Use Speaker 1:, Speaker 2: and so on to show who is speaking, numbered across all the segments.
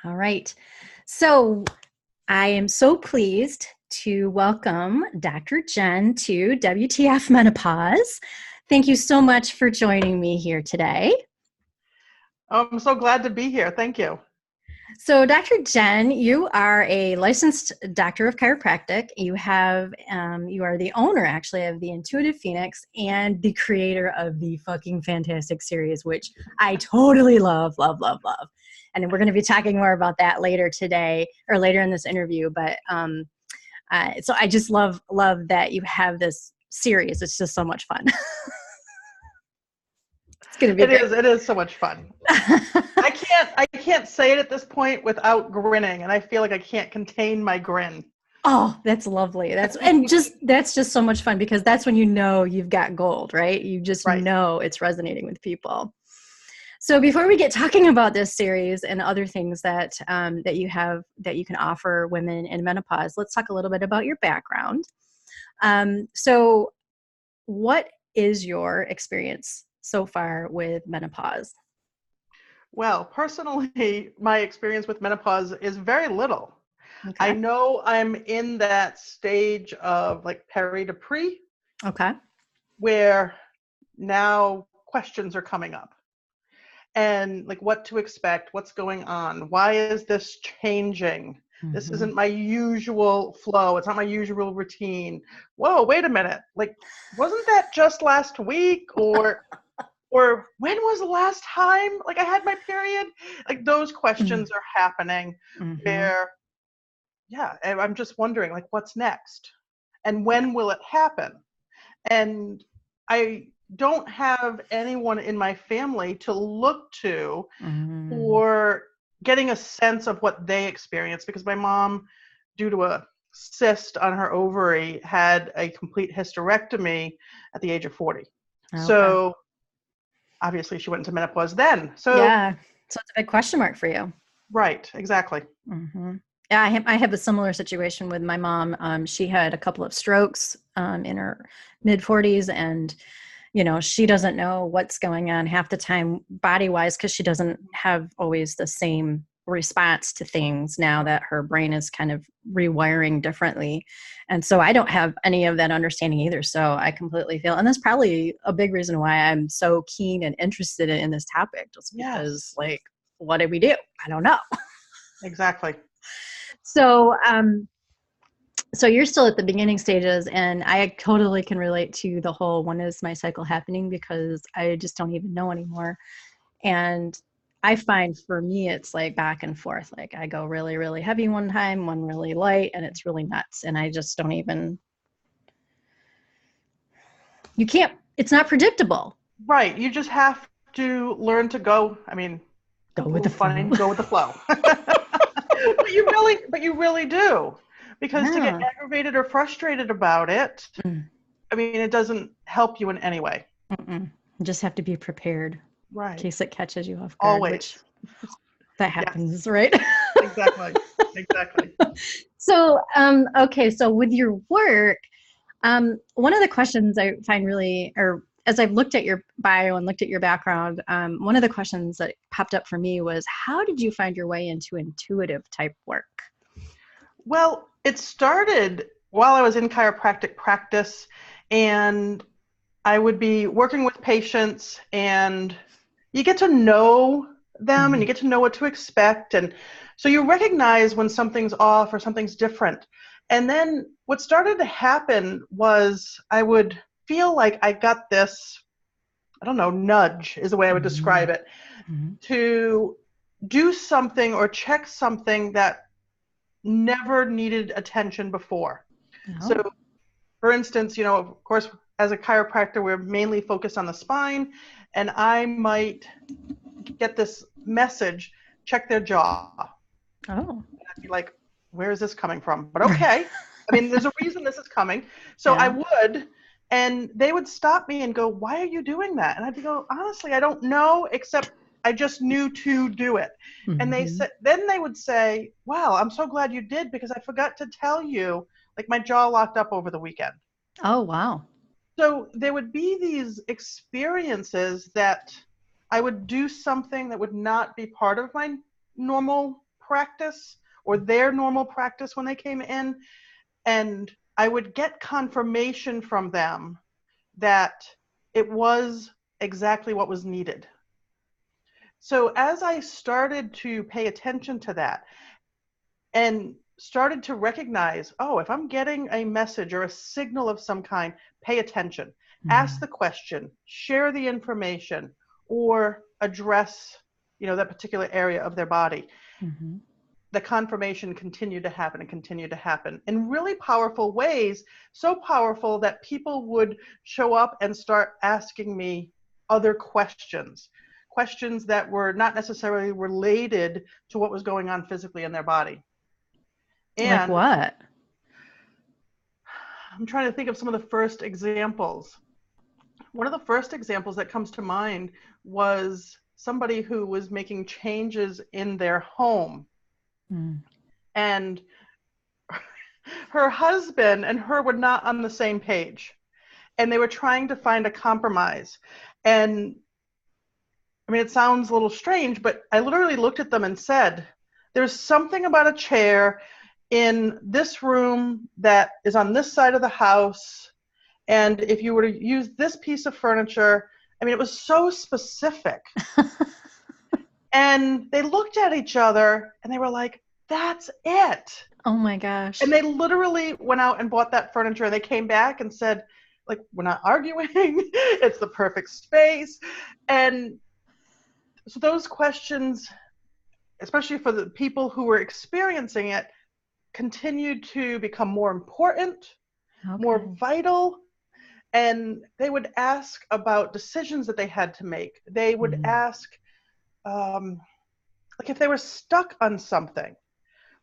Speaker 1: All right. So I am so pleased to welcome Dr. Jenn to WTF Menopause. Thank you so much for joining me here today.
Speaker 2: I'm so glad to be here. Thank you.
Speaker 1: So, Dr. Jenn, you are a licensed doctor of chiropractic. You are the owner, actually, of the Intuitive Phoenix and the creator of the fucking fantastic series, which I totally love, love, love, love. And we're going to be talking more about that later today or later in this interview. But so I just love that you have this series. It's just so much fun. It's going to be
Speaker 2: It
Speaker 1: great.
Speaker 2: is. It is so much fun. I can't say it at this point without grinning, and I feel like I can't contain my grin.
Speaker 1: Oh, that's lovely. That's just so much fun because that's when you know you've got gold, right? You just
Speaker 2: Right.
Speaker 1: know it's resonating with people. So before we get talking about this series and other things that you have that you can offer women in menopause, let's talk a little bit about your background. So what is your experience so far with menopause?
Speaker 2: Well, personally, my experience with menopause is very little. I
Speaker 1: Okay.
Speaker 2: know I'm in that stage of like peri to pre,
Speaker 1: Okay.
Speaker 2: where now questions are coming up. And like what to expect, what's going on, why is this changing? This
Speaker 1: Mm-hmm.
Speaker 2: isn't my usual flow, it's not my usual routine. Whoa, wait a minute, like wasn't that just last week? Or when was the last time like I had my period? Like those questions are happening
Speaker 1: Mm-hmm.
Speaker 2: where, yeah, and I'm just wondering like what's next and when will it happen? And I don't have anyone in my family to look to
Speaker 1: Mm-hmm.
Speaker 2: for getting a sense of what they experienced, because my mom, due to a cyst on her ovary, had a complete hysterectomy at the age of 40.
Speaker 1: Okay.
Speaker 2: So obviously she went into menopause then. So,
Speaker 1: Yeah. So it's a big question mark for you.
Speaker 2: right, exactly.
Speaker 1: Hmm. Yeah, I have a similar situation with my mom. She had a couple of strokes in her mid 40s, and she doesn't know what's going on half the time body wise because she doesn't have always the same response to things now that her brain is kind of rewiring differently. And so I don't have any of that understanding either. So I completely feel, and that's probably a big reason why I'm so keen and interested in this topic, just because,
Speaker 2: Yes,
Speaker 1: like, what do we do? I don't know.
Speaker 2: exactly.
Speaker 1: So, so you're still at the beginning stages, and I totally can relate to the whole when is my cycle happening because I just don't even know anymore. And I find for me, it's like back and forth. Like I go really, really heavy one time, one really light, and it's really nuts. And I just don't even, you can't, it's not predictable.
Speaker 2: Right. You just have to learn to go. I mean,
Speaker 1: Go
Speaker 2: a
Speaker 1: with
Speaker 2: little
Speaker 1: the flow.
Speaker 2: funny, go with the flow. But you really do. Because to get
Speaker 1: Yeah.
Speaker 2: aggravated or frustrated about it,
Speaker 1: Mm,
Speaker 2: I mean, it doesn't help you in any way.
Speaker 1: mm-mm. You just have to be prepared in
Speaker 2: Right.
Speaker 1: case it catches you off guard, which
Speaker 2: Always.
Speaker 1: that
Speaker 2: Yes.
Speaker 1: happens, right?
Speaker 2: Exactly. Exactly.
Speaker 1: So, okay, so with your work, one of the questions I find really, or as I've looked at your bio and looked at your background, one of the questions that popped up for me was, how did you find your way into intuitive type work?
Speaker 2: Well, it started while I was in chiropractic practice, and I would be working with patients, and you get to know them and
Speaker 1: Mm-hmm.
Speaker 2: you get to know what to expect. And so you recognize when something's off or something's different. And then what started to happen was I would feel like I got this, I don't know, nudge is the way I would describe it,
Speaker 1: Mm-hmm.
Speaker 2: to do something or check something that never needed attention before. So,
Speaker 1: Oh.
Speaker 2: for instance, of course, as a chiropractor, we're mainly focused on the spine, and I might get this message, check their jaw.
Speaker 1: Oh.
Speaker 2: I'd be like, where is this coming from? But okay. I mean, there's a reason this is coming. So I
Speaker 1: Yeah.
Speaker 2: would, and they would stop me and go, why are you doing that? And I'd go, honestly, I don't know, except I just knew to do it. And
Speaker 1: Mm-hmm.
Speaker 2: then they would say, wow, I'm so glad you did because I forgot to tell you, like my jaw locked up over the weekend.
Speaker 1: Oh, wow.
Speaker 2: So there would be these experiences that I would do something that would not be part of my normal practice or their normal practice when they came in, and I would get confirmation from them that it was exactly what was needed. So as I started to pay attention to that and started to recognize, oh, if I'm getting a message or a signal of some kind, pay attention, ask the question, share the information, or address, that particular area of their body.
Speaker 1: Mm-hmm.
Speaker 2: The confirmation continued to happen and continued to happen in really powerful ways, so powerful that people would show up and start asking me other questions that were not necessarily related to what was going on physically in their body.
Speaker 1: Like
Speaker 2: And
Speaker 1: what?
Speaker 2: I'm trying to think of some of the first examples. One of the first examples that comes to mind was somebody who was making changes in their home. And her husband and her were not on the same page. And they were trying to find a compromise. And I mean, it sounds a little strange, but I literally looked at them and said, there's something about a chair in this room that is on this side of the house. And if you were to use this piece of furniture, I mean, it was so specific. And they looked at each other and they were like, that's it.
Speaker 1: Oh my gosh.
Speaker 2: And they literally went out and bought that furniture, and they came back and said, like, we're not arguing. It's the perfect space. And so those questions, especially for the people who were experiencing it, continued to become more important, more vital. And they would ask about decisions that they had to make. They would ask, like, if they were stuck on something,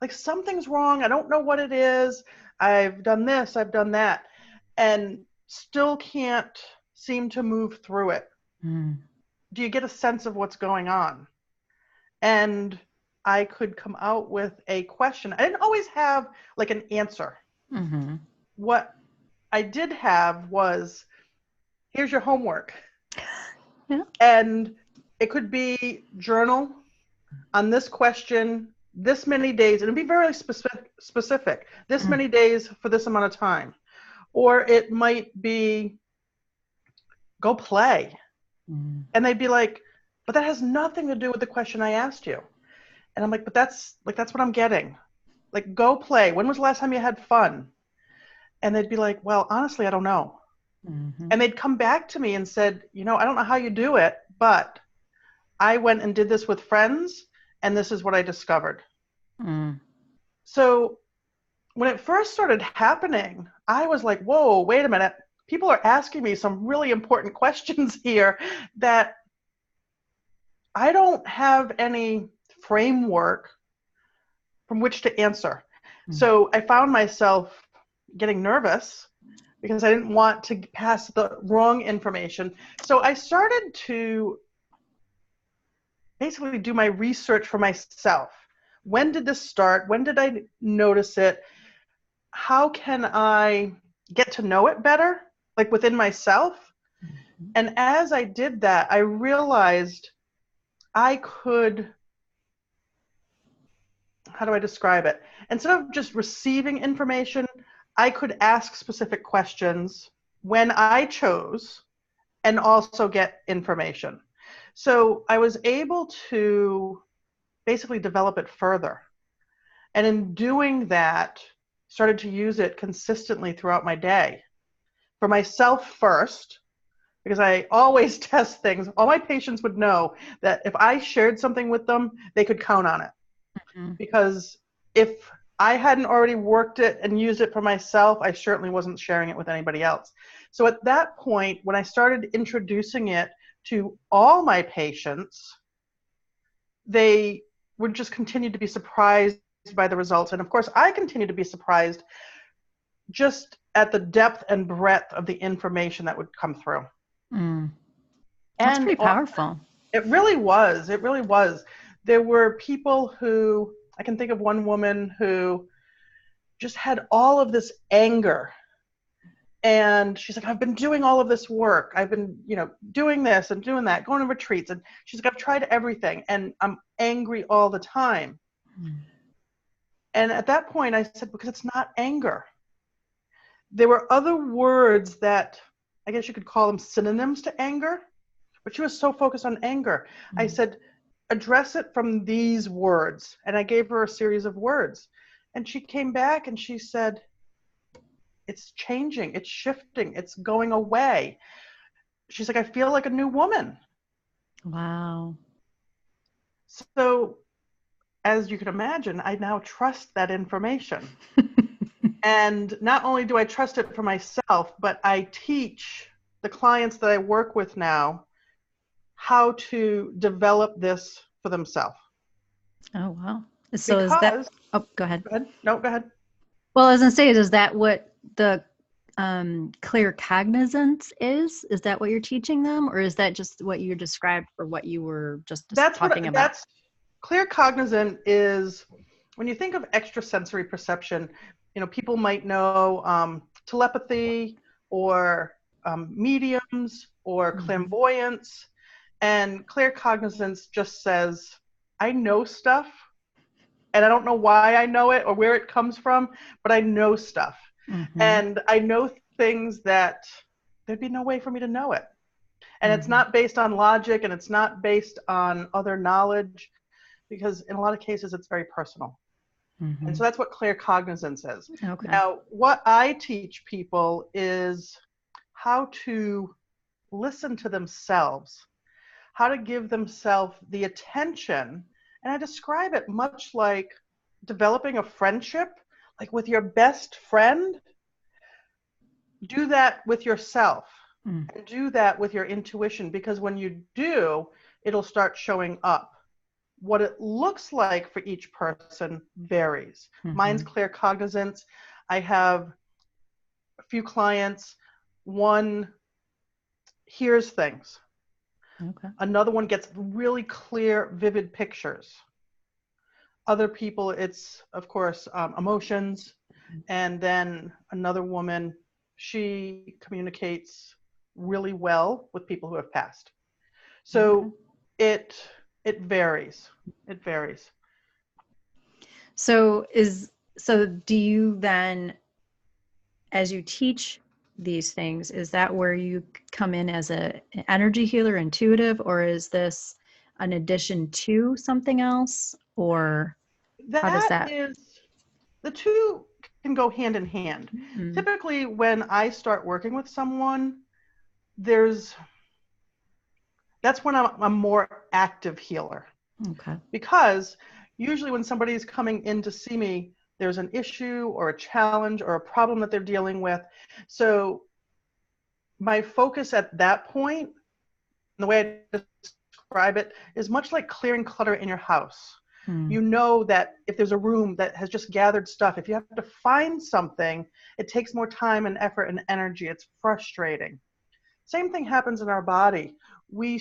Speaker 2: like, something's wrong, I don't know what it is, I've done this, I've done that, and still can't seem to move through it. Do you get a sense of what's going on? And I could come out with a question. I didn't always have like an answer. What I did have was, here's your homework.
Speaker 1: Yeah.
Speaker 2: And it could be journal on this question, this many days, and it'd be very specific, this many days for this amount of time. Or it might be, go play. And they'd be like, but that has nothing to do with the question I asked you. And I'm like, but that's what I'm getting. Like, go play. When was the last time you had fun? And they'd be like, well, honestly, I don't know. And they'd come back to me and said, I don't know how you do it, but I went and did this with friends, and this is what I discovered. So when it first started happening, I was like, whoa, wait a minute. People are asking me some really important questions here that I don't have any framework from which to answer. So I found myself getting nervous because I didn't want to pass the wrong information. So I started to basically do my research for myself. When did this start? When did I notice it? How can I get to know it better, like within myself? And as I did that, I realized I could, how do I describe it? Instead of just receiving information, I could ask specific questions when I chose and also get information. So I was able to basically develop it further. And in doing that, started to use it consistently throughout my day. For myself first, because I always test things. All my patients would know that if I shared something with them, they could count on it. Because if I hadn't already worked it and used it for myself, I certainly wasn't sharing it with anybody else. So at that point, when I started introducing it to all my patients, they would just continue to be surprised by the results. And of course, I continue to be surprised just at the depth and breadth of the information that would come through.
Speaker 1: That's pretty powerful.
Speaker 2: It really was. It really was. There were people who, I can think of one woman who just had all of this anger. And she's like, I've been doing all of this work. I've been, doing this and doing that, going to retreats. And she's like, I've tried everything and I'm angry all the time. And at that point I said, because it's not anger. There were other words that I guess you could call them synonyms to anger, but she was so focused on anger. I said, address it from these words. And I gave her a series of words. And she came back and she said, it's changing, it's shifting, it's going away. She's like, I feel like a new woman.
Speaker 1: Wow.
Speaker 2: So, as you can imagine, I now trust that information. And not only do I trust it for myself, but I teach the clients that I work with now how to develop this for themselves.
Speaker 1: Oh, wow. So is that,
Speaker 2: Because,
Speaker 1: oh, go ahead.
Speaker 2: go ahead. No, go ahead.
Speaker 1: Well, I was gonna say, is that what the clear cognizance is? Is that what you're teaching them, or is that just what you described for what you were just talking about?
Speaker 2: That's clear cognizant is when you think of extrasensory perception, people might know telepathy or mediums or clairvoyance, and clear cognizance just says, I know stuff and I don't know why I know it or where it comes from, but I know stuff. And I know things that there'd be no way for me to know it. And it's not based on logic and it's not based on other knowledge, because in a lot of cases it's very personal. And so that's what clear cognizance is.
Speaker 1: Okay.
Speaker 2: Now, what I teach people is how to listen to themselves, how to give themselves the attention. And I describe it much like developing a friendship, like with your best friend. Do that with yourself and do that with your intuition, because when you do, it'll start showing up. What it looks like for each person varies. Mine's clear cognizance. I have a few clients. One hears things.
Speaker 1: Okay.
Speaker 2: Another one gets really clear, vivid pictures. Other people, it's, of course, emotions. And then another woman, she communicates really well with people who have passed. So it varies. It varies.
Speaker 1: So do you then, as you teach these things, is that where you come in as an energy healer, intuitive, or is this an addition to something else, or how does
Speaker 2: That
Speaker 1: that?
Speaker 2: is, the two can go hand in hand. Typically, when I start working with someone, that's when I'm a more active healer.
Speaker 1: Okay.
Speaker 2: Because usually when somebody is coming in to see me, there's an issue or a challenge or a problem that they're dealing with. So my focus at that point, the way I describe it, is much like clearing clutter in your house. You know that if there's a room that has just gathered stuff, if you have to find something, it takes more time and effort and energy. It's frustrating. Same thing happens in our body. We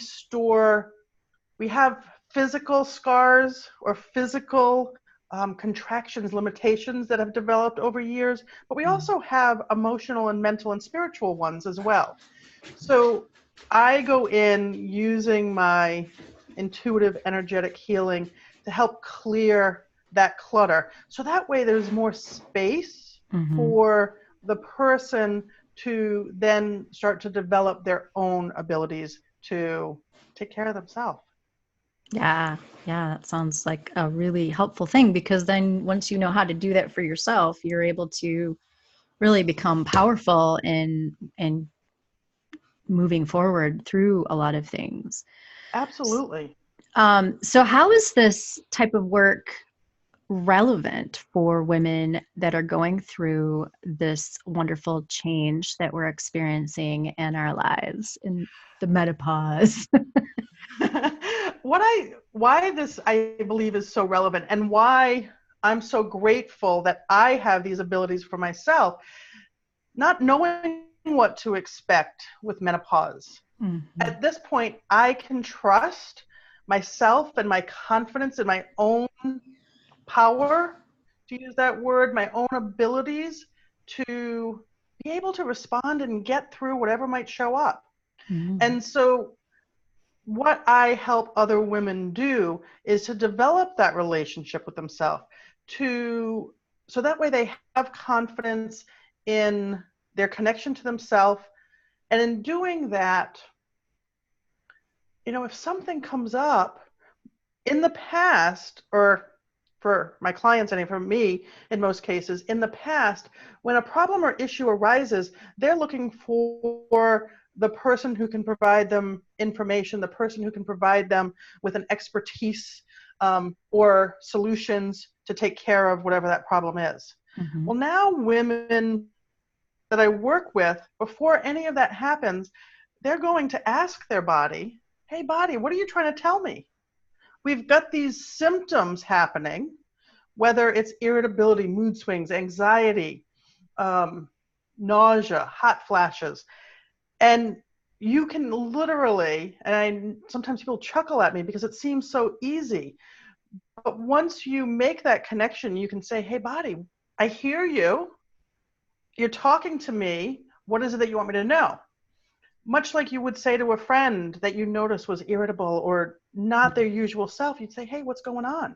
Speaker 2: have physical scars or physical contractions, limitations that have developed over years, but we also have emotional and mental and spiritual ones as well. So I go in using my intuitive energetic healing to help clear that clutter. So that way there's more space for the person to then start to develop their own abilities to take care of themselves.
Speaker 1: Yeah, that sounds like a really helpful thing, because then once you know how to do that for yourself, you're able to really become powerful in moving forward through a lot of things.
Speaker 2: Absolutely.
Speaker 1: So how is this type of work relevant for women that are going through this wonderful change that we're experiencing in our lives, in the menopause?
Speaker 2: Why this I believe is so relevant, and why I'm so grateful that I have these abilities for myself, not knowing what to expect with menopause. At this point, I can trust myself and my confidence in my own power, to use that word, my own abilities to be able to respond and get through whatever might show up. And so what I help other women do is to develop that relationship with themselves, to so that way they have confidence in their connection to themselves. And in doing that, if something comes up in the past, or for my clients and for me in most cases, in the past, when a problem or issue arises, they're looking for the person who can provide them information, the person who can provide them with an expertise, or solutions to take care of whatever that problem is.
Speaker 1: Mm-hmm.
Speaker 2: Well, now women that I work with, before any of that happens, they're going to ask their body, hey, body, what are you trying to tell me? We've got these symptoms happening, whether it's irritability, mood swings, anxiety, um, nausea, hot flashes. And you can literally, and sometimes people chuckle at me because it seems so easy, but once you make that connection, you can say, hey, body, I hear you. You're talking to me. What is it that you want me to know? Much like you would say to a friend that you notice was irritable or not their usual self, you'd say, hey, what's going on?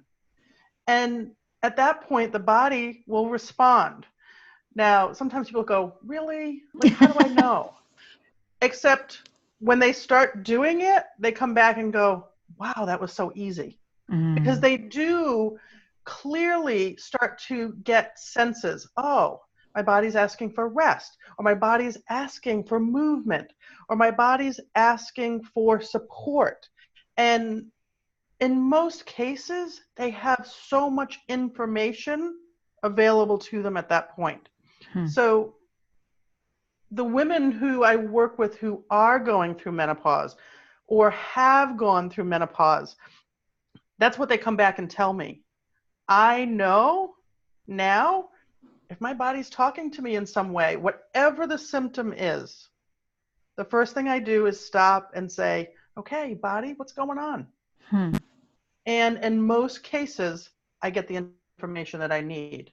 Speaker 2: And at that point, the body will respond. Now, sometimes people go, really? Like, how do I know? Except when they start doing it, they come back and go, wow, that was so easy. Because
Speaker 1: Mm.
Speaker 2: they do clearly start to get senses. Oh, my body's asking for rest, or my body's asking for movement, or my body's asking for support. And in most cases, they have so much information available to them at that point.
Speaker 1: Hmm.
Speaker 2: So the women who I work with who are going through menopause or have gone through menopause, that's what they come back and tell me. I know now if my body's talking to me in some way, whatever the symptom is, the first thing I do is stop and say, okay, body, what's going on?
Speaker 1: Hmm.
Speaker 2: And in most cases, I get the information that I need.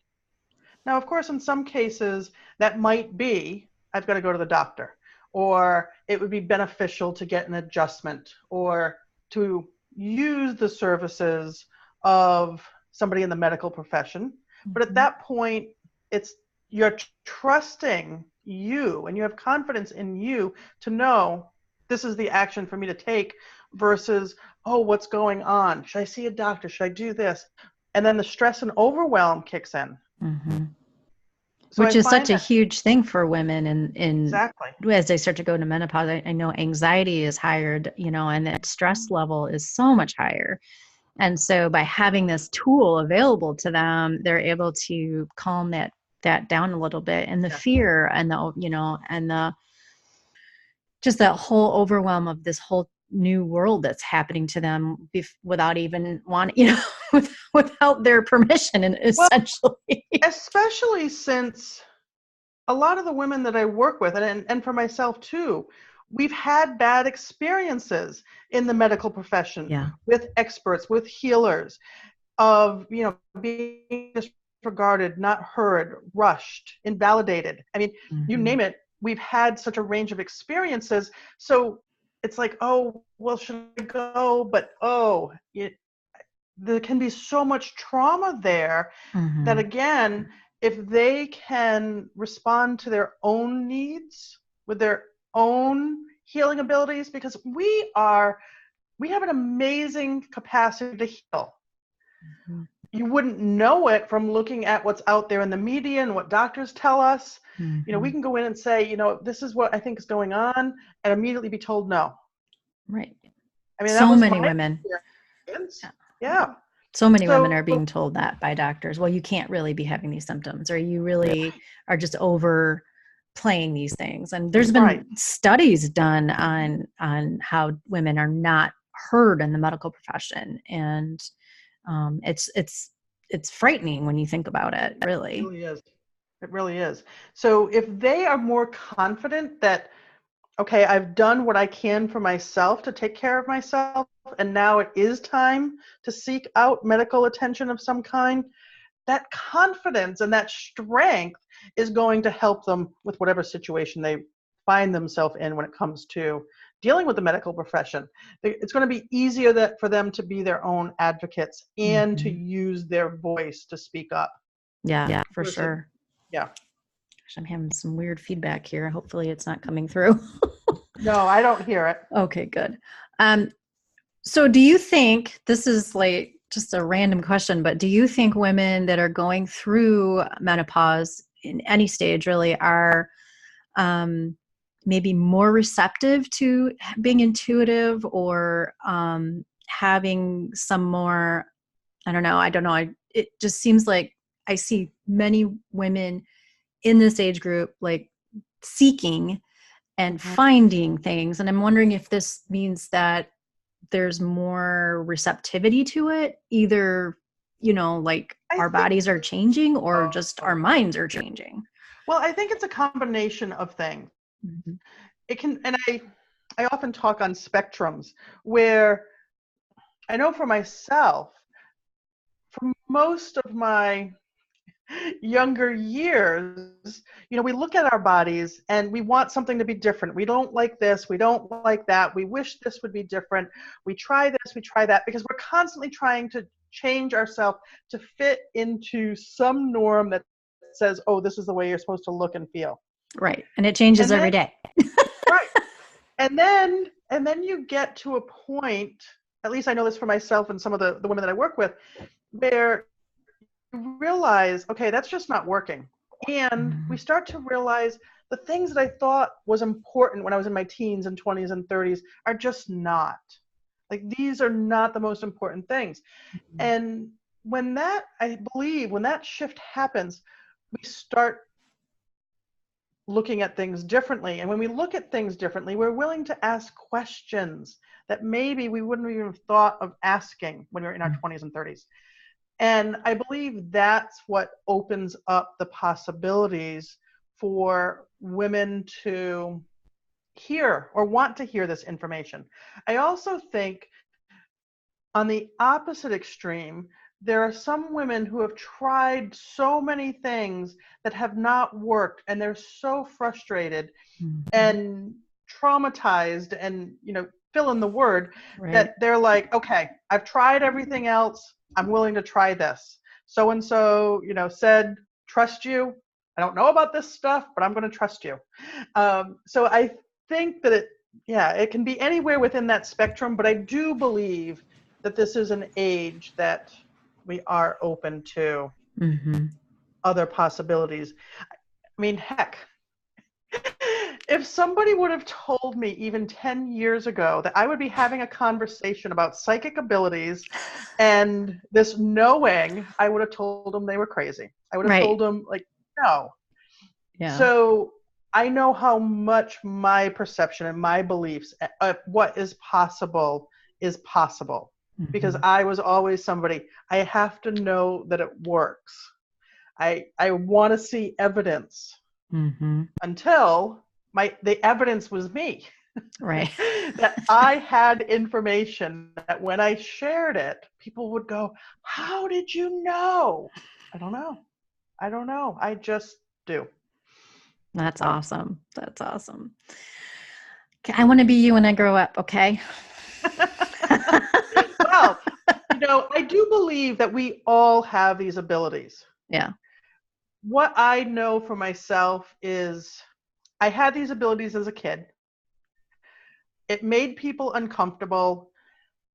Speaker 2: Now, of course, in some cases, that might be I've got to go to the doctor, or it would be beneficial to get an adjustment, or to use the services of somebody in the medical profession. But at
Speaker 1: Mhm.
Speaker 2: that point, it's you're trusting you and you have confidence in you to know this is the action for me to take versus, oh, what's going on? Should I see a doctor? Should I do this? And then the stress and overwhelm kicks in.
Speaker 1: Mhm.
Speaker 2: So I
Speaker 1: Which is such
Speaker 2: find
Speaker 1: a
Speaker 2: that
Speaker 1: huge thing for women in
Speaker 2: exactly.
Speaker 1: as they start to go into menopause. I know anxiety is higher, and that stress level is so much higher. And so by having this tool available to them, they're able to calm that down a little bit, and the
Speaker 2: Yeah.
Speaker 1: fear and the just that whole overwhelm of this whole new world that's happening to them without even wanting, without their permission, and
Speaker 2: Well,
Speaker 1: essentially.
Speaker 2: especially since a lot of the women that I work with, and for myself too, we've had bad experiences in the medical profession
Speaker 1: Yeah.
Speaker 2: with experts, with healers, of being disregarded, not heard, rushed, invalidated. I mean, you
Speaker 1: Hmm.
Speaker 2: name it. We've had such a range of experiences. So it's like, oh, well, should I go? But there can be so much trauma there that,
Speaker 1: Hmm.
Speaker 2: again, if they can respond to their own needs with their own healing abilities, because we have an amazing capacity to heal.
Speaker 1: Hmm.
Speaker 2: You wouldn't know it from looking at what's out there in the media and what doctors tell us. We
Speaker 1: Hmm.
Speaker 2: can go in and say, this is what I think is going on, and immediately be told no.
Speaker 1: Right.
Speaker 2: I mean, that
Speaker 1: So
Speaker 2: was
Speaker 1: many
Speaker 2: my
Speaker 1: women.
Speaker 2: experience.
Speaker 1: Yeah.
Speaker 2: Yeah.
Speaker 1: So many women are
Speaker 2: So,
Speaker 1: being told that by doctors. Well, you can't really be having these symptoms, or you really
Speaker 2: right,
Speaker 1: are just overplaying these things. And there's
Speaker 2: right.
Speaker 1: been studies done on how women are not heard in the medical profession, and it's frightening when you think about it,
Speaker 2: It
Speaker 1: really.
Speaker 2: really is. It really is. So if they are more confident that, okay, I've done what I can for myself to take care of myself, and now it is time to seek out medical attention of some kind, that confidence and that strength is going to help them with whatever situation they find themselves in when it comes to dealing with the medical profession. It's going to be easier for them to be their own advocates and to use their voice to speak up.
Speaker 1: Yeah, for sure.
Speaker 2: Yeah.
Speaker 1: Gosh, I'm having some weird feedback here. Hopefully it's not coming through.
Speaker 2: No, I don't hear it.
Speaker 1: Okay, good. So do you think, this is like just a random question, but do you think women that are going through menopause in any stage really are maybe more receptive to being intuitive, or having some more, I don't know. It just seems like I see many women in this age group like seeking and finding things. And I'm wondering if this means that there's more receptivity to it, either, like our bodies are changing or just our minds are changing.
Speaker 2: Well, I think it's a combination of things.
Speaker 1: Mm-hmm.
Speaker 2: It can, and I often talk on spectrums, where I know for myself, for most of my younger years, we look at our bodies and we want something to be different. We don't like this, we don't like that, we wish this would be different. We try this, we try that, because we're constantly trying to change ourselves to fit into some norm that says, oh, this is the way you're supposed to look and feel.
Speaker 1: Right. And it changes every day.
Speaker 2: Right. And then you get to a point, at least I know this for myself and some of the women that I work with, where you realize, okay, that's just not working. And we start to realize the things that I thought was important when I was in my teens and 20s and 30s are just not. Like, these are not the most important things. And I believe when that shift happens, we start looking at things differently. And when we look at things differently, we're willing to ask questions that maybe we wouldn't even have thought of asking when we were in our 20s and 30s. And I believe that's what opens up the possibilities for women to hear or want to hear this information. I also think on the opposite extreme, there are some women who have tried so many things that have not worked, and they're so frustrated and traumatized and, fill in the word,
Speaker 1: Right.
Speaker 2: that they're like, okay, I've tried everything else. I'm willing to try this. So-and-so, said, trust you. I don't know about this stuff, but I'm going to trust you. So I think that it can be anywhere within that spectrum, but I do believe that this is an age that we are open to other possibilities. I mean, heck, if somebody would have told me even 10 years ago that I would be having a conversation about psychic abilities and this knowing, I would have told them they were crazy. I would have told them, like, no.
Speaker 1: Yeah.
Speaker 2: So I know how much my perception and my beliefs of what is possible, because I was always somebody, I have to know that it works. I want to see evidence until the evidence was me.
Speaker 1: Right.
Speaker 2: That I had information that when I shared it, people would go, how did you know? I don't know. I just do.
Speaker 1: That's awesome. That's awesome. Okay, I want to be you when I grow up, okay?
Speaker 2: Well, I do believe that we all have these abilities.
Speaker 1: Yeah.
Speaker 2: What I know for myself is I had these abilities as a kid. It made people uncomfortable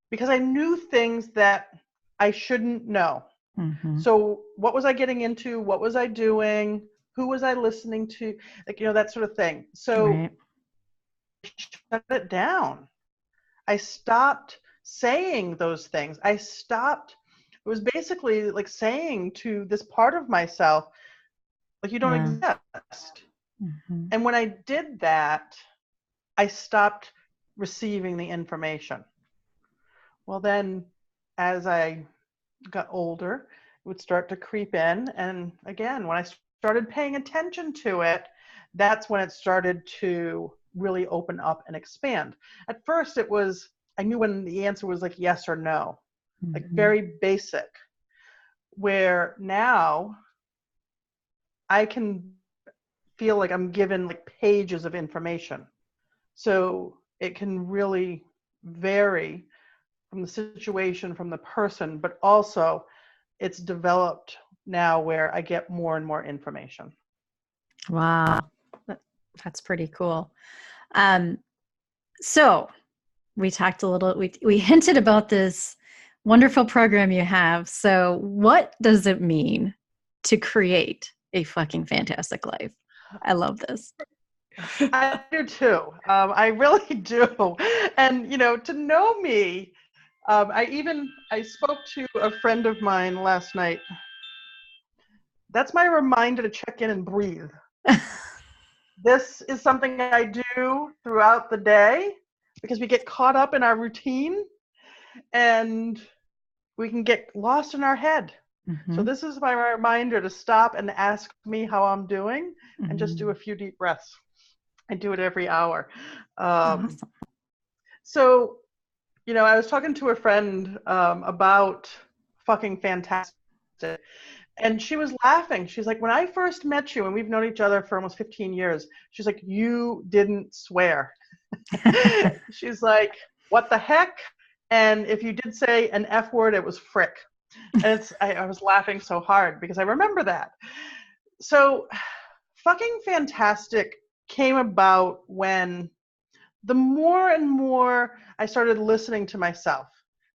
Speaker 2: because I knew things that I shouldn't know. So what was I getting into? What was I doing? Who was I listening to? Like, that sort of thing. So I shut it down. I stopped saying those things. It was basically like saying to this part of myself, like, you don't exist. And when I did that, I stopped receiving the information. Well, then as I got older, it would start to creep in. And again, when I started paying attention to it, that's when it started to really open up and expand. At first, I knew when the answer was like yes or no, like very basic, where now I can feel like I'm given like pages of information. So it can really vary from the situation, from the person, but also it's developed now where I get more and more information.
Speaker 1: Wow. That's pretty cool. Um, so we talked a little, we hinted about this wonderful program you have. So what does it mean to create a fucking fantastic life? I love this.
Speaker 2: I do too. I really do. And, to know me, I spoke to a friend of mine last night. That's my reminder to check in and breathe. This is something I do throughout the day because we get caught up in our routine and we can get lost in our head. So this is my reminder to stop and ask me how I'm doing and just do a few deep breaths. I do it every hour.
Speaker 1: Awesome.
Speaker 2: So, I was talking to a friend about fucking fantastic. And she was laughing. She's like, when I first met you, and we've known each other for almost 15 years, she's like, you didn't swear. She's like, what the heck? And if you did say an F word, it was frick. And I was laughing so hard because I remember that. So fucking fantastic came about when the more and more I started listening to myself,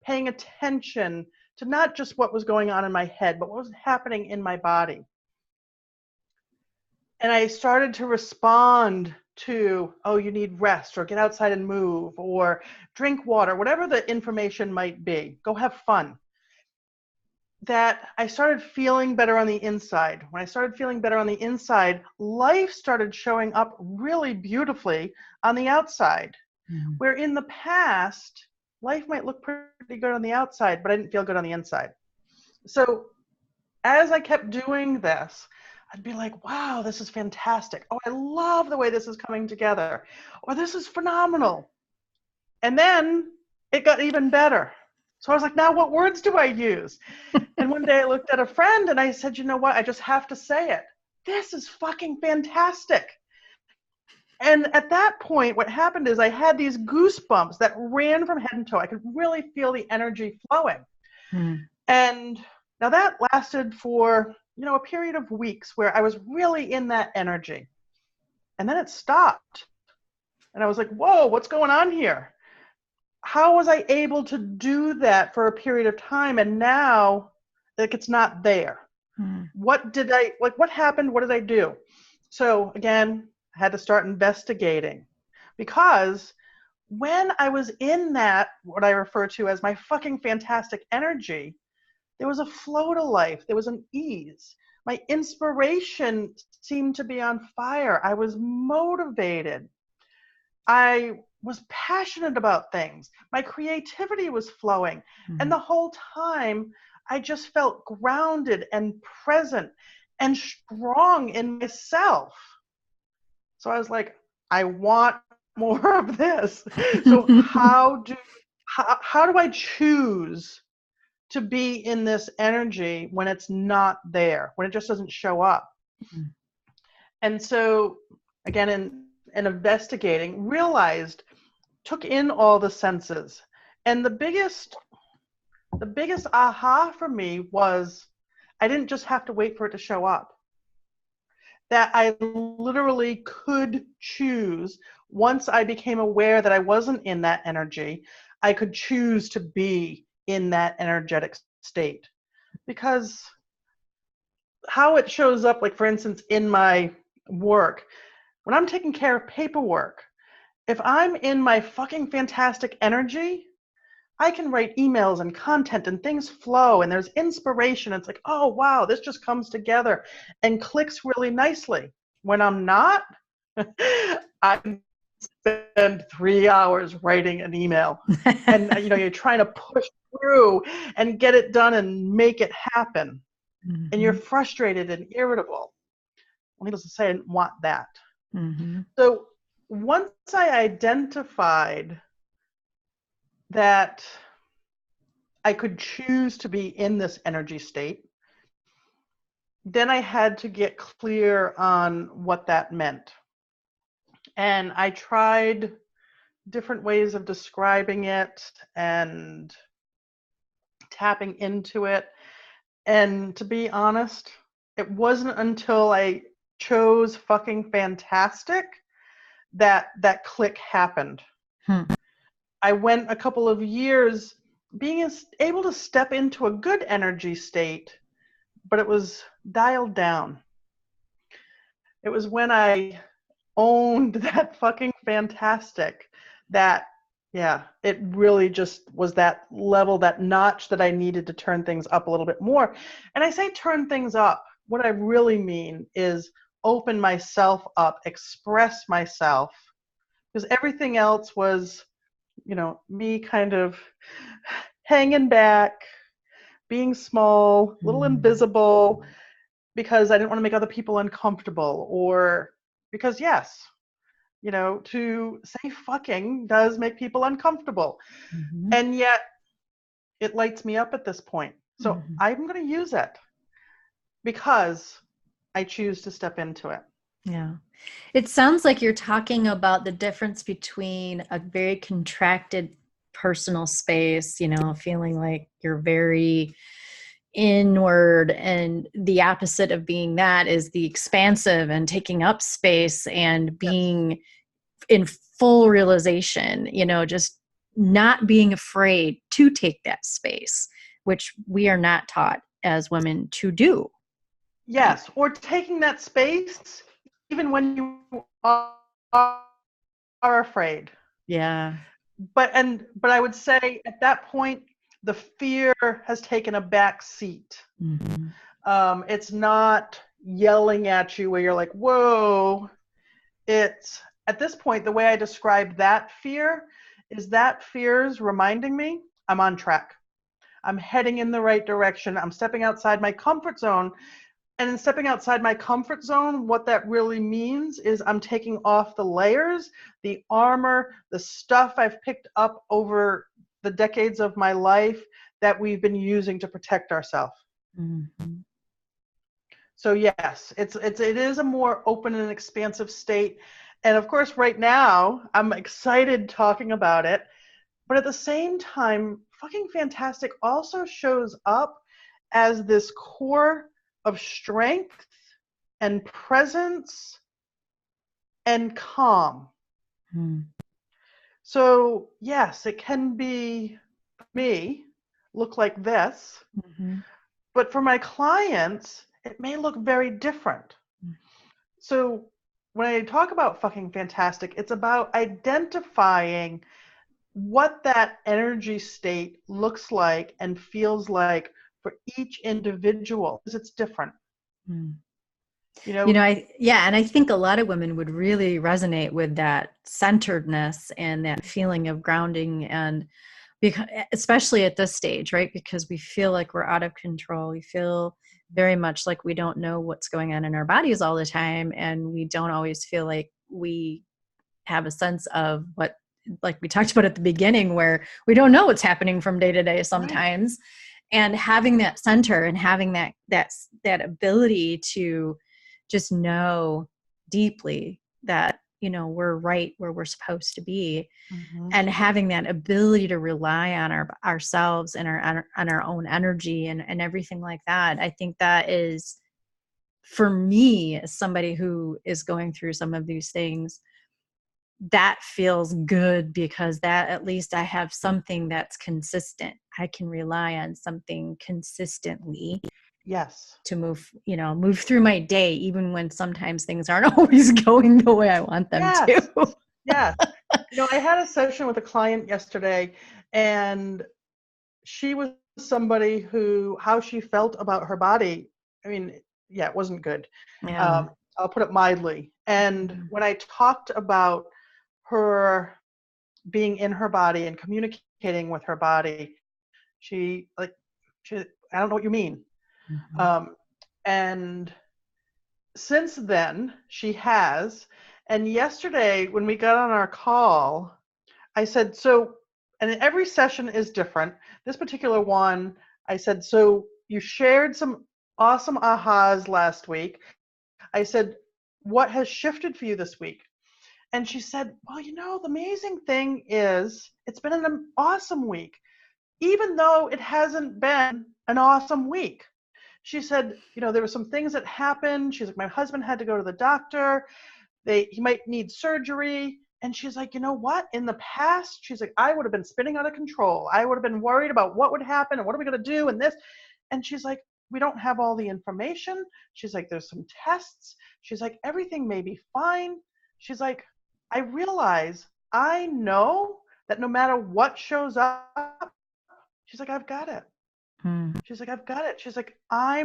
Speaker 2: paying attention to not just what was going on in my head, but what was happening in my body. And I started to respond to, oh, you need rest, or get outside and move, or drink water, whatever the information might be. Go have fun. That I started feeling better on the inside. When I started feeling better on the inside, life started showing up really beautifully on the outside. Mm-hmm. Where in the past, life might look pretty good on the outside, but I didn't feel good on the inside. So as I kept doing this, I'd be like, wow, this is fantastic. Oh, I love the way this is coming together. Or this is phenomenal. And then it got even better. So I was like, now what words do I use? And one day I looked at a friend and I said, you know what? I just have to say it. This is fucking fantastic. And at that point, what happened is I had these goosebumps that ran from head and toe. I could really feel the energy flowing. And now that lasted for, a period of weeks where I was really in that energy. And then it stopped. And I was like, whoa, what's going on here? How was I able to do that for a period of time? And now, it's not there. What happened? What did I do? So again, I had to start investigating, because when I was in that, what I refer to as my fucking fantastic energy, there was a flow to life. There was an ease. My inspiration seemed to be on fire. I was motivated. I was passionate about things. My creativity was flowing. And the whole time, I just felt grounded and present and strong in myself. So I was like, I want more of this. So how do I choose to be in this energy when it's not there, when it just doesn't show up? And so again, in investigating, took in all the senses. And the biggest aha for me was I didn't just have to wait for it to show up. That I literally could choose, once I became aware that I wasn't in that energy, I could choose to be in that energetic state. Because how it shows up, like for instance, in my work, when I'm taking care of paperwork, if I'm in my fucking fantastic energy, I can write emails and content and things flow and there's inspiration. It's like, oh, wow, this just comes together and clicks really nicely. When I'm not, I can spend 3 hours writing an email and, you're trying to push through and get it done and make it happen. And you're frustrated and irritable. Well, needless to say, I didn't want that. So once I identified that I could choose to be in this energy state, then I had to get clear on what that meant. And I tried different ways of describing it and tapping into it. And to be honest, it wasn't until I chose fucking fantastic that that click happened.
Speaker 1: Hmm.
Speaker 2: I went a couple of years being able to step into a good energy state, but it was dialed down. It was when I owned that fucking fantastic that, yeah, it really just was that level, that notch that I needed to turn things up a little bit more. And I say turn things up. What I really mean is open myself up, express myself, because everything else was, me kind of hanging back, being small, a little
Speaker 1: Mm.
Speaker 2: invisible, because I didn't want to make other people uncomfortable, or because, yes, to say fucking does make people uncomfortable.
Speaker 1: Mhm.
Speaker 2: And yet it lights me up at this point. So
Speaker 1: Mhm.
Speaker 2: I'm going to use it because I choose to step into it.
Speaker 1: Yeah. It sounds like you're talking about the difference between a very contracted personal space, feeling like you're very inward, and the opposite of being that is the expansive and taking up space and
Speaker 2: Yes.
Speaker 1: being in full realization, just not being afraid to take that space, which we are not taught as women to do. Right.
Speaker 2: Yes. Or taking that space even when you are afraid.
Speaker 1: Yeah.
Speaker 2: But I would say at that point the fear has taken a back seat.
Speaker 1: Mm-hmm.
Speaker 2: It's not yelling at you where you're like, whoa. It's at this point, the way I describe that fear is that fear's reminding me I'm on track. I'm heading in the right direction. I'm stepping outside my comfort zone. And in stepping outside my comfort zone, what that really means is I'm taking off the layers, the armor, the stuff I've picked up over the decades of my life that we've been using to protect ourselves.
Speaker 1: Mm-hmm.
Speaker 2: So yes, it is a more open and expansive state. And of course, right now, I'm excited talking about it. But at the same time, fucking fantastic also shows up as this core of strength and presence and calm.
Speaker 1: Mm-hmm.
Speaker 2: So yes, it can be me, look like this,
Speaker 1: Mm-hmm.
Speaker 2: but for my clients, it may look very different. So when I talk about fucking fantastic, it's about identifying what that energy state looks like and feels like for each individual, because it's different.
Speaker 1: Mm-hmm.
Speaker 2: You know,
Speaker 1: And I think a lot of women would really resonate with that centeredness and that feeling of grounding, and because especially at this stage, right? Because we feel like we're out of control. We feel very much like we don't know what's going on in our bodies all the time, and we don't always feel like we have a sense of what, like we talked about at the beginning, where we don't know what's happening from day to day
Speaker 2: right?
Speaker 1: sometimes. And having that center and having that ability to just know deeply that we're right where we're supposed to be,
Speaker 2: Mm-hmm.
Speaker 1: and having that ability to rely on ourselves and on our own energy and everything like that. I think that is, for me, as somebody who is going through some of these things, that feels good, because that, at least I have something that's consistent. I can rely on something consistently
Speaker 2: Yes.
Speaker 1: to move through my day, even when sometimes things aren't always going the way I want them
Speaker 2: Yes.
Speaker 1: to.
Speaker 2: Yes. I had a session with a client yesterday, and she was somebody who, how she felt about her body, I mean, yeah, it wasn't good.
Speaker 1: Yeah.
Speaker 2: Um, I'll put it mildly. And
Speaker 1: Mhm.
Speaker 2: when I talked about her being in her body and communicating with her body, she like, she, I don't know what you mean.
Speaker 1: Mhm.
Speaker 2: Um, and since then, she has. And yesterday, when we got on our call, I said, so, and every session is different. This particular one, I said, so you shared some awesome ahas last week. I said, what has shifted for you this week? And she said, well, the amazing thing is it's been an awesome week, even though it hasn't been an awesome week. She said, there were some things that happened. She's like, my husband had to go to the doctor. He might need surgery. And she's like, you know what? In the past, she's like, I would have been spinning out of control. I would have been worried about what would happen and what are we going to do and this. And she's like, we don't have all the information. She's like, there's some tests. She's like, everything may be fine. She's like, I know that no matter what shows up, she's like, I've got it. She's like, I've got it. She's like, I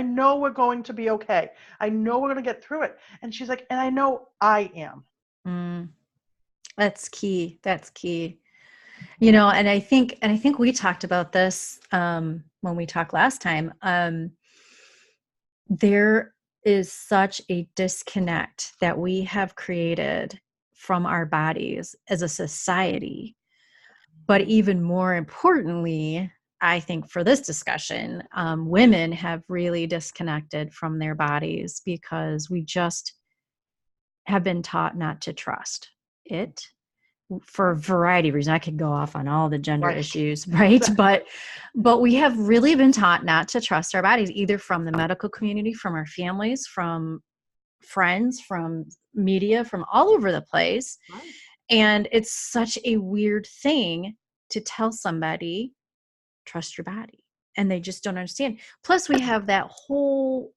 Speaker 2: know we're going to be okay. I know we're going to get through it. And she's like, and I know I am.
Speaker 1: That's key. That's key. And I think we talked about this when we talked last time. There is such a disconnect that we have created from our bodies as a society. But even more importantly, I think for this discussion, women have really disconnected from their bodies because we just have been taught not to trust it for a variety of reasons. I could go off on all the gender issues, right? Exactly. But we have really been taught not to trust our bodies, either from the medical community, from our families, from friends, from media, from all over the place. Right. And it's such a weird thing to tell somebody, trust your body. And they just don't understand. Plus, we have that whole,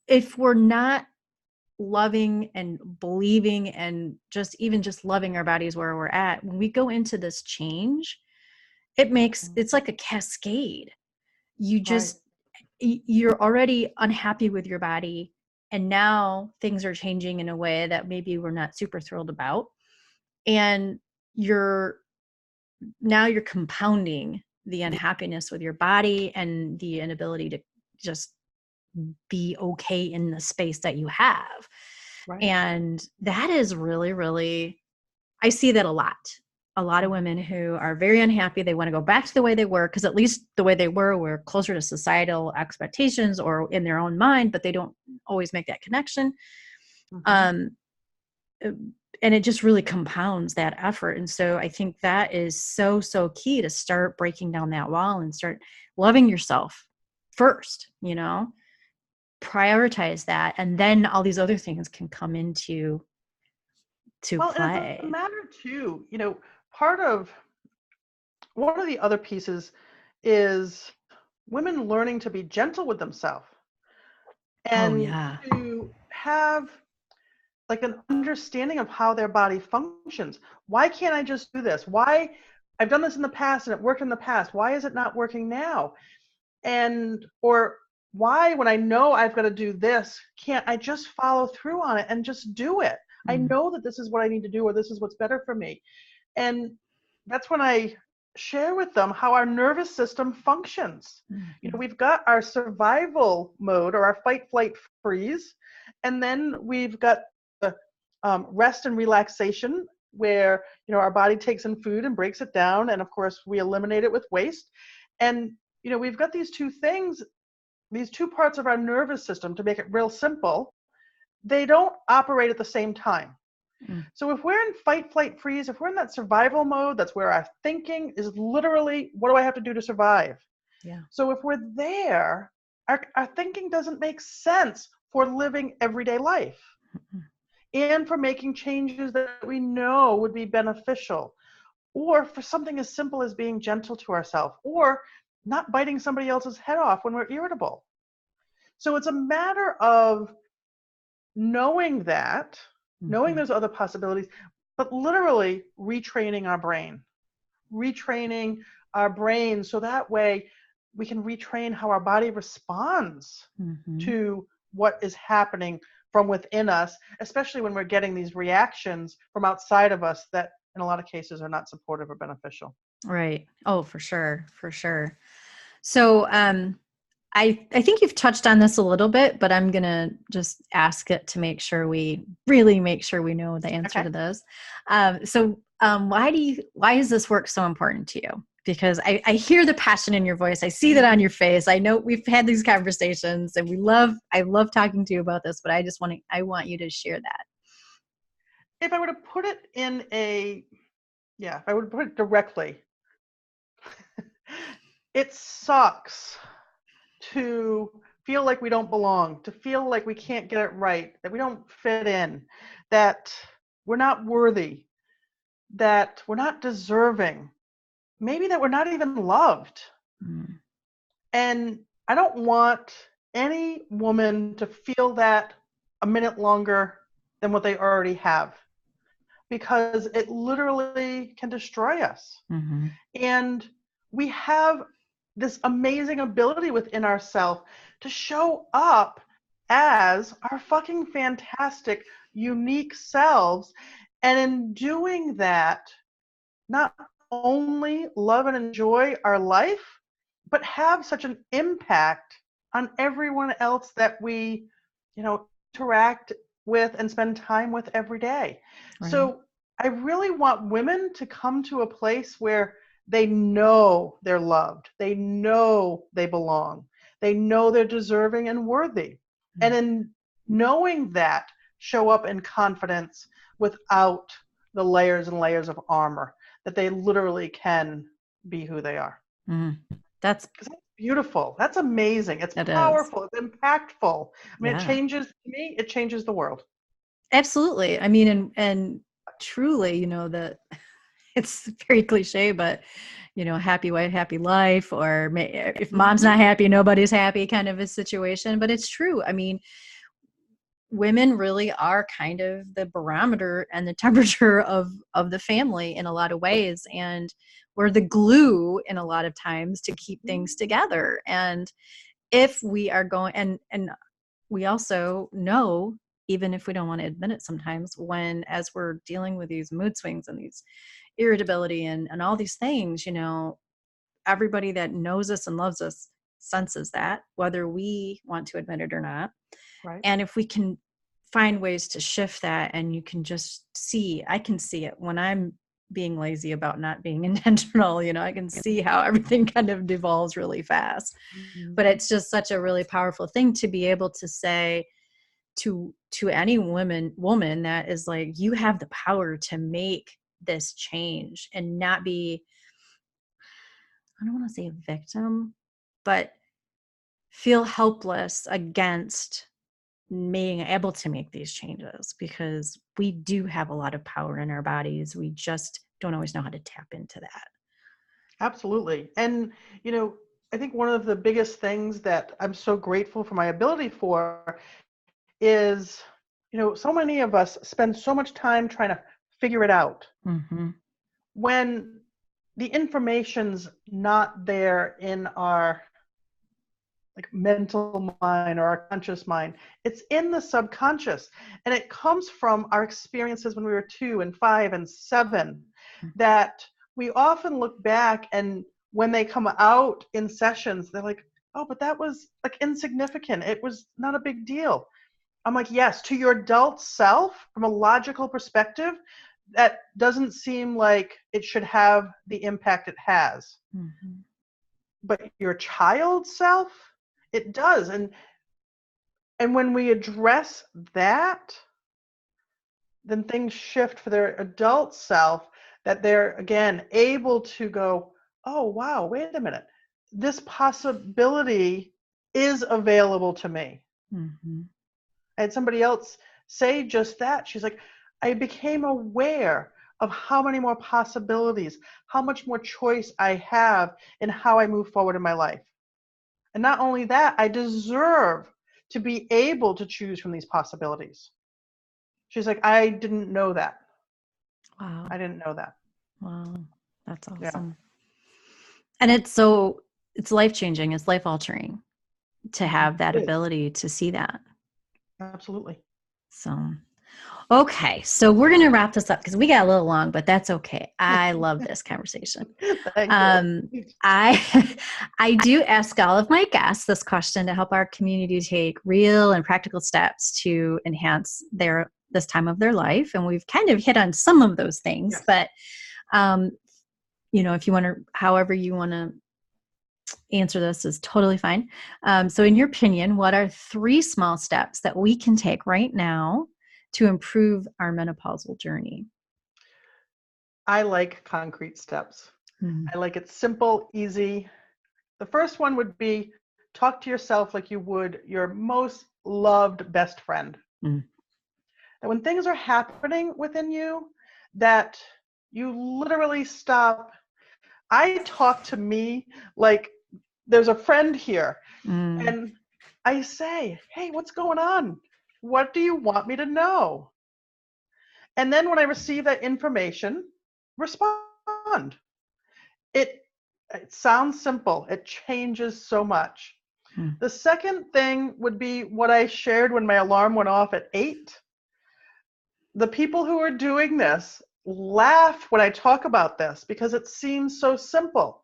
Speaker 1: if we're not loving and believing and just loving our bodies where we're at, when we go into this change, it's like a cascade. You just, you're already unhappy with your body. And now things are changing in a way that maybe we're not super thrilled about. And you're compounding the unhappiness with your body and the inability to just be okay in the space that you have. Right. And that is really, really, I see that a lot. A lot of women who are very unhappy, they want to go back to the way they were, because at least the way they were closer to societal expectations or in their own mind, but they don't always make that connection. And it just really compounds that effort. And so I think that is so, so key to start breaking down that wall and start loving yourself first, prioritize that. And then all these other things can come into play.
Speaker 2: And it's a matter too, one of the other pieces is women learning to be gentle with themselves and to have like an understanding of how their body functions. Why can't I just do this? Why I've done this in the past and it worked in the past. Why is it not working now? Or why, when I know I've got to do this, can't I just follow through on it and just do it? I know that this is what I need to do, or this is what's better for me. And that's when I share with them how our nervous system functions. We've got our survival mode, or our fight, flight, freeze. And then we've got the rest and relaxation, where our body takes in food and breaks it down, and of course we eliminate it with waste. And we've got these two things, these two parts of our nervous system, to make it real simple. They don't operate at the same time. So if we're in fight, flight, freeze, if we're in that survival mode, that's where our thinking is literally, what do I have to do to survive? Yeah. So if we're there, our thinking doesn't make sense for living everyday life and for making changes that we know would be beneficial, or for something as simple as being gentle to ourselves, or not biting somebody else's head off when we're irritable. So it's a matter of knowing that, knowing there's other possibilities, but literally retraining our brain so that way we can retrain how our body responds to what is happening from within us, especially when we're getting these reactions from outside of us that in a lot of cases are not supportive or beneficial.
Speaker 1: Right. Oh, for sure. For sure. So, I think you've touched on this a little bit, but I'm going to just ask it to make sure we know the answer to this. Why does this work so important to you? Because I hear the passion in your voice. I see that on your face. I know we've had these conversations and I love talking to you about this, but I want you to share that.
Speaker 2: if I were to put it if I would put it directly, it sucks to feel like we don't belong, to feel like we can't get it right, that we don't fit in, that we're not worthy, that we're not deserving, maybe that we're not even loved.
Speaker 1: Mm.
Speaker 2: And I don't want any woman to feel that a minute longer than what they already have, because it literally can destroy us.
Speaker 1: Mm-hmm.
Speaker 2: And we have this amazing ability within ourselves to show up as our fucking fantastic, unique selves. And in doing that, not only love and enjoy our life, but have such an impact on everyone else that we, interact with and spend time with every day.
Speaker 1: Right.
Speaker 2: So I really want women to come to a place where they know they're loved, they know they belong, they know they're deserving and worthy. And in knowing that, show up in confidence without the layers and layers of armor, that they literally can be who they are.
Speaker 1: Mm. That's
Speaker 2: Because that's beautiful. That's amazing. It's
Speaker 1: it is.
Speaker 2: powerful. It's impactful. I mean,
Speaker 1: Yeah.
Speaker 2: it changes the world.
Speaker 1: Absolutely. I mean, and truly, that it's very cliche, but happy wife, happy life, or if mom's
Speaker 2: Mm-hmm.
Speaker 1: not happy, nobody's happy kind of a situation. But it's true. I mean, women really are kind of the barometer and the temperature of the family in a lot of ways, and we're the glue in a lot of times to keep things together. And if we are going, and we also know, even if we don't want to admit it sometimes, when as we're dealing with these mood swings and these irritability and all these things, everybody that knows us and loves us senses that, whether we want to admit it or not.
Speaker 2: Right.
Speaker 1: And if we can find ways to shift that, and you can just I can see it when I'm being lazy about not being intentional, I can see how everything kind of devolves really fast. But
Speaker 2: Mm-hmm.
Speaker 1: it's just such a really powerful thing to be able to say to any woman that is like, you have the power to make this change and not be, I don't want to say a victim, but feel helpless against being able to make these changes, because we do have a lot of power in our bodies. We just don't always know how to tap into that.
Speaker 2: Absolutely. And, I think one of the biggest things that I'm so grateful for my ability for is, so many of us spend so much time trying to figure it out
Speaker 1: Mm-hmm.
Speaker 2: when the information's not there in our mental mind or our conscious mind. It's in the subconscious, and it comes from our experiences when we were 2 and 5 and 7, that we often look back, and when they come out in sessions, they're like, oh, but that was like insignificant, it was not a big deal. I'm like, yes, to your adult self, from a logical perspective, that doesn't seem like it should have the impact it has.
Speaker 1: Mm-hmm.
Speaker 2: But your child self, it does. And when we address that, then things shift for their adult self, that they're again able to go, oh wow, wait a minute, this possibility is available to me.
Speaker 1: Mm-hmm.
Speaker 2: I had somebody else say just that. She's like, I became aware of how many more possibilities, how much more choice I have in how I move forward in my life. And not only that, I deserve to be able to choose from these possibilities. She's like, I didn't know that.
Speaker 1: Wow.
Speaker 2: I didn't know that.
Speaker 1: Wow. That's
Speaker 2: Yeah,
Speaker 1: awesome. And it's life changing, it's life altering to have that
Speaker 2: it is.
Speaker 1: ability to see that.
Speaker 2: Absolutely.
Speaker 1: So, okay. So we're going to wrap this up because we got a little long, but that's okay. I love this conversation.
Speaker 2: Thank you.
Speaker 1: Um, I I do ask all of my guests this question to help our community take real and practical steps to enhance this time of their life, and we've kind of hit on some of those things.
Speaker 2: Yes.
Speaker 1: But um, if you want to, however you want to answer this, is totally fine. So, in your opinion, what are 3 small steps that we can take right now to improve our menopausal journey?
Speaker 2: I like concrete steps.
Speaker 1: Mm.
Speaker 2: I like it simple, easy. The first one would be talk to yourself like you would your most loved best friend.
Speaker 1: Mm.
Speaker 2: And when things are happening within you, that you literally stop. I talk to me like there's a friend here,
Speaker 1: Mm.
Speaker 2: and I say, hey, what's going on? What do you want me to know? And then when I receive that information, respond. It, it sounds simple, it changes so much.
Speaker 1: Mm.
Speaker 2: The second thing would be what I shared when my alarm went off at 8. The people who are doing this laugh when I talk about this because it seems so simple.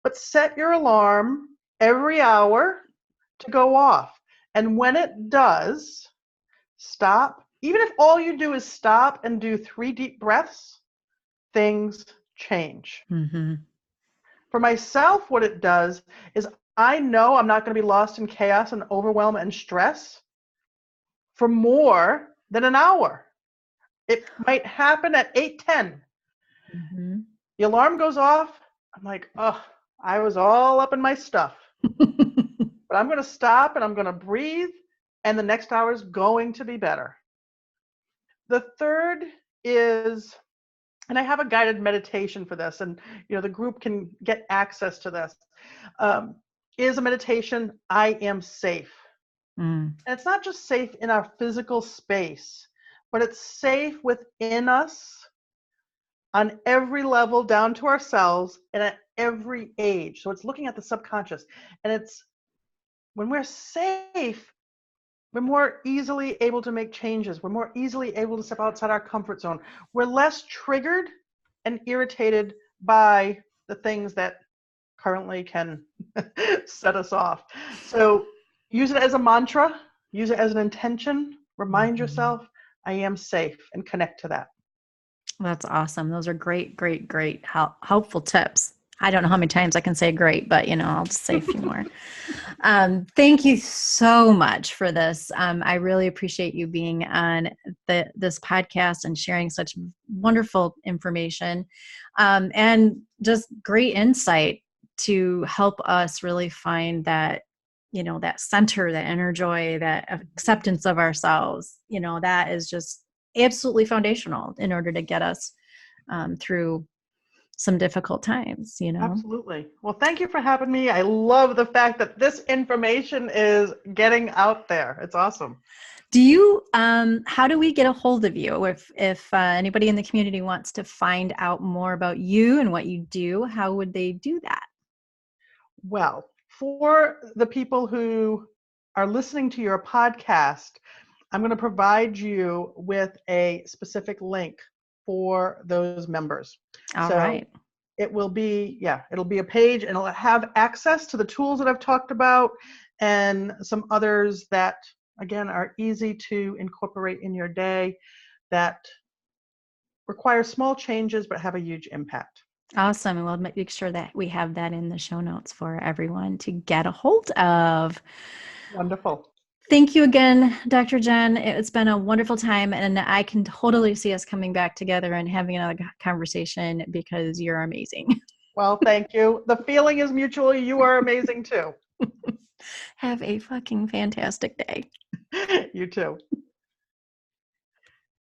Speaker 2: But set your alarm every hour to go off. And when it does, stop. Even if all you do is stop and do 3 deep breaths, things change.
Speaker 1: Mm-hmm.
Speaker 2: For myself, what it does is I know I'm not going to be lost in chaos and overwhelm and stress for more than an hour. It might happen at 8:10.
Speaker 1: Mm-hmm.
Speaker 2: The alarm goes off. I'm like, oh, I was all up in my stuff. But I'm going to stop and I'm going to breathe, and the next hour is going to be better. The third is, and I have a guided meditation for this, and the group can get access to this. Um, is a meditation. I am safe,
Speaker 1: Mm.
Speaker 2: and it's not just safe in our physical space, but it's safe within us on every level down to ourselves and at every age. So it's looking at the subconscious, and it's when we're safe, we're more easily able to make changes. We're more easily able to step outside our comfort zone. We're less triggered and irritated by the things that currently can set us off. So use it as a mantra, use it as an intention, remind
Speaker 1: Mm-hmm.
Speaker 2: yourself, I am safe, and connect to that.
Speaker 1: That's awesome. Those are great, great, great, helpful tips. I don't know how many times I can say great, but I'll just say a few more. Thank you so much for this. I really appreciate you being on this podcast and sharing such wonderful information, and just great insight to help us really find that, that center, that inner joy, that acceptance of ourselves. That is just absolutely foundational in order to get us through some difficult times.
Speaker 2: Absolutely. Well, thank you for having me. I love the fact that this information is getting out there. It's awesome.
Speaker 1: Do you, how do we get a hold of you? If anybody in the community wants to find out more about you and what you do, how would they do that?
Speaker 2: Well, for the people who are listening to your podcast, I'm going to provide you with a specific link for those members.
Speaker 1: All
Speaker 2: So
Speaker 1: right.
Speaker 2: it will be, it'll be a page, and it'll have access to the tools that I've talked about and some others that, again, are easy to incorporate in your day that require small changes but have a huge impact.
Speaker 1: Awesome. And we'll make sure that we have that in the show notes for everyone to get a hold of.
Speaker 2: Wonderful.
Speaker 1: Thank you again, Dr. Jenn. It's been a wonderful time, and I can totally see us coming back together and having another conversation because you're amazing.
Speaker 2: Well, thank you. The feeling is mutual. You are amazing too.
Speaker 1: Have a fucking fantastic day.
Speaker 2: You too.